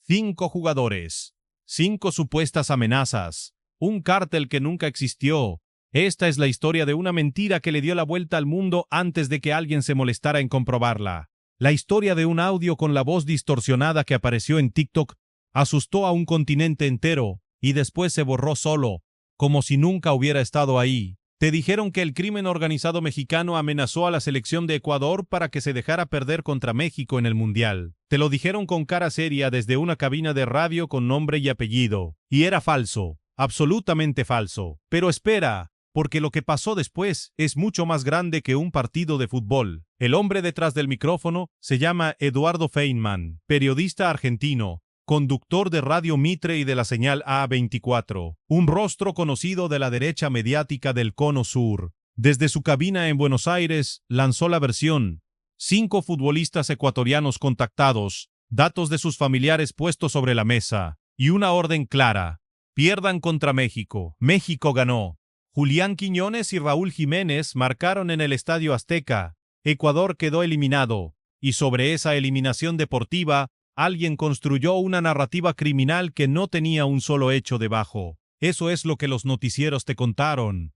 5 jugadores. 5 supuestas amenazas. Un cártel que nunca existió. Esta es la historia de una mentira que le dio la vuelta al mundo antes de que alguien se molestara en comprobarla. La historia de un audio con la voz distorsionada que apareció en TikTok asustó a un continente entero y después se borró solo, como si nunca hubiera estado ahí. Te dijeron que el crimen organizado mexicano amenazó a la selección de Ecuador para que se dejara perder contra México en el Mundial. Te lo dijeron con cara seria desde una cabina de radio con nombre y apellido. Y era falso, absolutamente falso. Pero espera, porque lo que pasó después es mucho más grande que un partido de fútbol. El hombre detrás del micrófono se llama Eduardo Feynman, periodista argentino, conductor de Radio Mitre y de la señal A24, un rostro conocido de la derecha mediática del Cono Sur. Desde su cabina en Buenos Aires lanzó la versión: 5 futbolistas ecuatorianos contactados, datos de sus familiares puestos sobre la mesa, y una orden clara: pierdan contra México. México ganó. Julián Quiñones y Raúl Jiménez marcaron en el Estadio Azteca. Ecuador quedó eliminado, y sobre esa eliminación deportiva, alguien construyó una narrativa criminal que no tenía un solo hecho debajo. Eso es lo que los noticieros te contaron.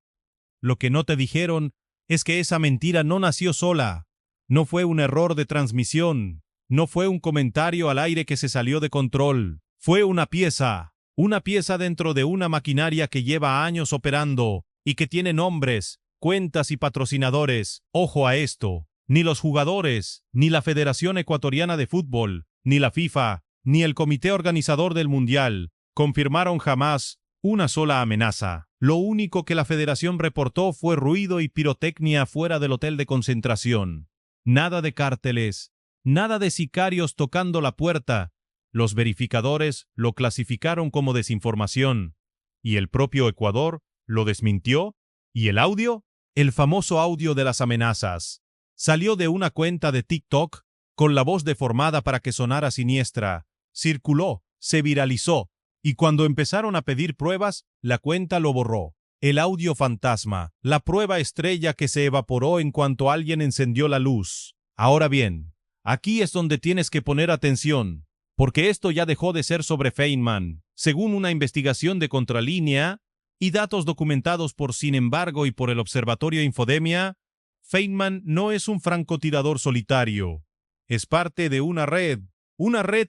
Lo que no te dijeron es que esa mentira no nació sola. No fue un error de transmisión. No fue un comentario al aire que se salió de control. Fue una pieza dentro de una maquinaria que lleva años operando y que tiene nombres, cuentas y patrocinadores. Ojo a esto. Ni los jugadores, ni la Federación Ecuatoriana de Fútbol, ni la FIFA, ni el comité organizador del Mundial confirmaron jamás una sola amenaza. Lo único que la federación reportó fue ruido y pirotecnia fuera del hotel de concentración. Nada de cárteles, nada de sicarios tocando la puerta. Los verificadores lo clasificaron como desinformación. Y el propio Ecuador lo desmintió. ¿Y el audio? El famoso audio de las amenazas. Salió de una cuenta de TikTok con la voz deformada para que sonara siniestra. Circuló, se viralizó, y cuando empezaron a pedir pruebas, la cuenta lo borró. El audio fantasma, la prueba estrella que se evaporó en cuanto alguien encendió la luz. Ahora bien, aquí es donde tienes que poner atención, porque esto ya dejó de ser sobre Feynman. Según una investigación de Contralínea y datos documentados por Sin embargo y por el Observatorio Infodemia, Feynman no es un francotirador solitario. Es parte de una red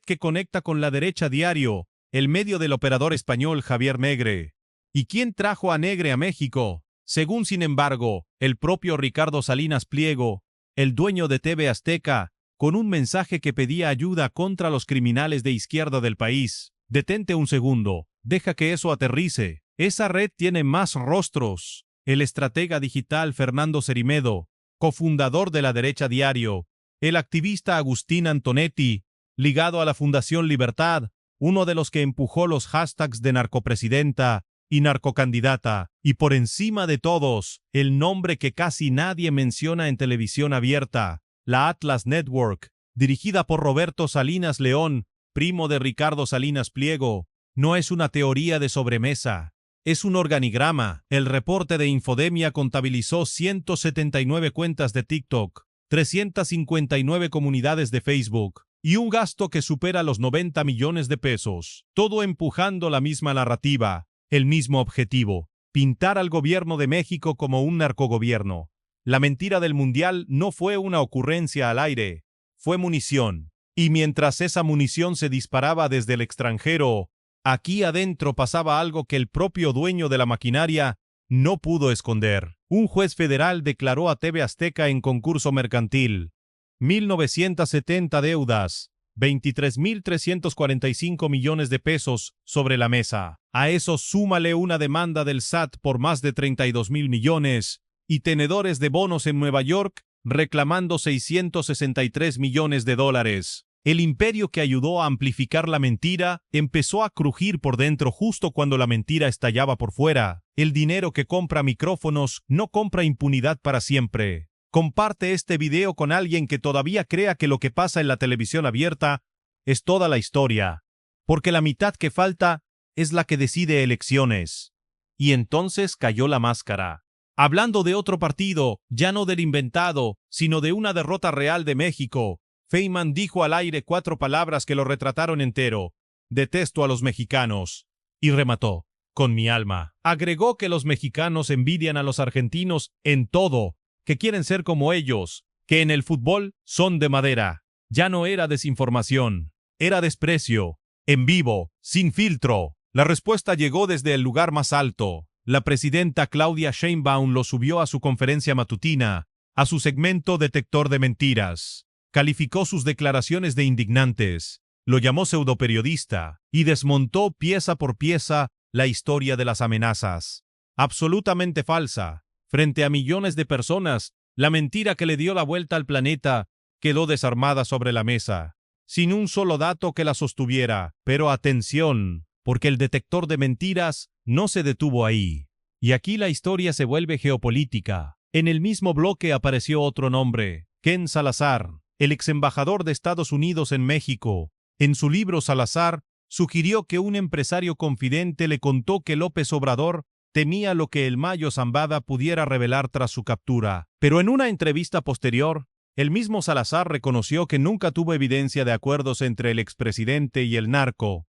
que conecta con la derecha diario, el medio del operador español Javier Negre. ¿Y quién trajo a Negre a México? Según Sin embargo, el propio Ricardo Salinas Pliego, el dueño de TV Azteca, con un mensaje que pedía ayuda contra los criminales de izquierda del país. Detente un segundo, deja que eso aterrice. Esa red tiene más rostros. El estratega digital Fernando Cerimedo, cofundador de la derecha diario, el activista Agustín Antonetti, ligado a la Fundación Libertad, uno de los que empujó los hashtags de narcopresidenta y narcocandidata, y por encima de todos, el nombre que casi nadie menciona en televisión abierta, la Atlas Network, dirigida por Roberto Salinas León, primo de Ricardo Salinas Pliego. No es una teoría de sobremesa, es un organigrama. El reporte de Infodemia contabilizó 179 cuentas de TikTok, 359 comunidades de Facebook y un gasto que supera los 90 millones de pesos. Todo empujando la misma narrativa, el mismo objetivo: pintar al gobierno de México como un narcogobierno. La mentira del Mundial no fue una ocurrencia al aire, fue munición. Y mientras esa munición se disparaba desde el extranjero, aquí adentro pasaba algo que el propio dueño de la maquinaria no pudo esconder. Un juez federal declaró a TV Azteca en concurso mercantil 1.970 deudas, 23.345 millones de pesos sobre la mesa. A eso súmale una demanda del SAT por más de 32.000 millones y tenedores de bonos en Nueva York reclamando 663 millones de dólares. El imperio que ayudó a amplificar la mentira empezó a crujir por dentro justo cuando la mentira estallaba por fuera. El dinero que compra micrófonos no compra impunidad para siempre. Comparte este video con alguien que todavía crea que lo que pasa en la televisión abierta es toda la historia, porque la mitad que falta es la que decide elecciones. Y entonces cayó la máscara. Hablando de otro partido, ya no del inventado, sino de una derrota real de México, Feynman dijo al aire 4 palabras que lo retrataron entero: Detesto a los mexicanos. Y remató, con mi alma. Agregó que los mexicanos envidian a los argentinos en todo, que quieren ser como ellos, que en el fútbol son de madera. Ya no era desinformación, era desprecio, en vivo, sin filtro. La respuesta llegó desde el lugar más alto. La presidenta Claudia Sheinbaum lo subió a su conferencia matutina, a su segmento Detector de Mentiras. Calificó sus declaraciones de indignantes, lo llamó pseudoperiodista y desmontó pieza por pieza la historia de las amenazas. Absolutamente falsa. Frente a millones de personas, la mentira que le dio la vuelta al planeta quedó desarmada sobre la mesa, sin un solo dato que la sostuviera. Pero atención, porque el detector de mentiras no se detuvo ahí. Y aquí la historia se vuelve geopolítica. En el mismo bloque apareció otro nombre, Ken Salazar, el exembajador de Estados Unidos en México. En su libro Salazar, sugirió que un empresario confidente le contó que López Obrador temía lo que el Mayo Zambada pudiera revelar tras su captura. Pero en una entrevista posterior, el mismo Salazar reconoció que nunca tuvo evidencia de acuerdos entre el expresidente y el narco.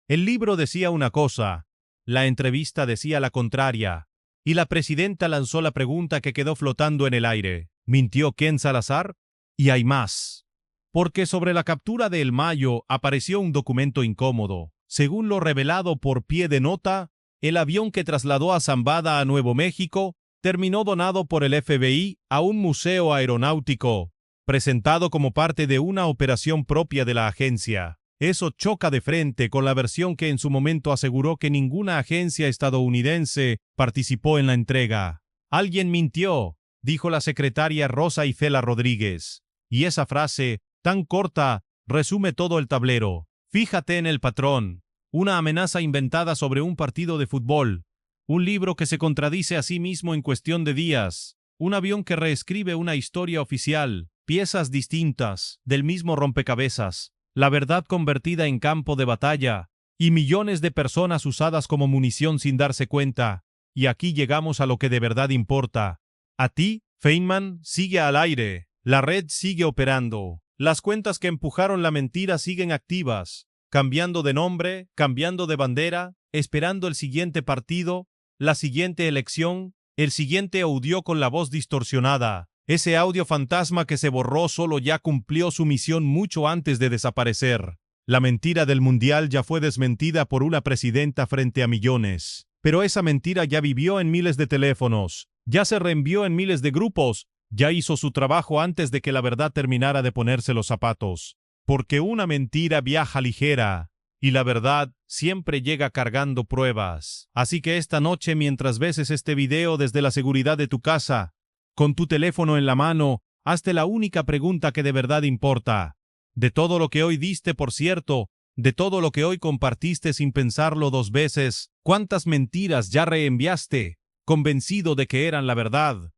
El libro decía una cosa, la entrevista decía la contraria, y la presidenta lanzó la pregunta que quedó flotando en el aire. ¿Mintió Ken Salazar? Y hay más. Porque sobre la captura de El Mayo apareció un documento incómodo. Según lo revelado por pie de nota, el avión que trasladó a Zambada a Nuevo México terminó donado por el FBI a un museo aeronáutico, presentado como parte de una operación propia de la agencia. Eso choca de frente con la versión que en su momento aseguró que ninguna agencia estadounidense participó en la entrega. Alguien mintió, dijo la secretaria Rosa Isela Rodríguez. Y esa frase, tan corta, resume todo el tablero. Fíjate en el patrón. Una amenaza inventada sobre un partido de fútbol. Un libro que se contradice a sí mismo en cuestión de días. Un avión que reescribe una historia oficial. Piezas distintas, del mismo rompecabezas. La verdad convertida en campo de batalla. Y millones de personas usadas como munición sin darse cuenta. Y aquí llegamos a lo que de verdad importa. A ti, Feynman, sigue al aire. La red sigue operando. Las cuentas que empujaron la mentira siguen activas, cambiando de nombre, cambiando de bandera, esperando el siguiente partido, la siguiente elección, el siguiente audio con la voz distorsionada. Ese audio fantasma que se borró solo ya cumplió su misión mucho antes de desaparecer. La mentira del mundial ya fue desmentida por una presidenta frente a millones. Pero esa mentira ya vivió en miles de teléfonos, ya se reenvió en miles de grupos, ya hizo su trabajo antes de que la verdad terminara de ponerse los zapatos. Porque una mentira viaja ligera, y la verdad siempre llega cargando pruebas. Así que esta noche, mientras ves este video desde la seguridad de tu casa, con tu teléfono en la mano, hazte la única pregunta que de verdad importa. De todo lo que hoy diste, por cierto, de todo lo que hoy compartiste sin pensarlo dos veces, ¿cuántas mentiras ya reenviaste, convencido de que eran la verdad?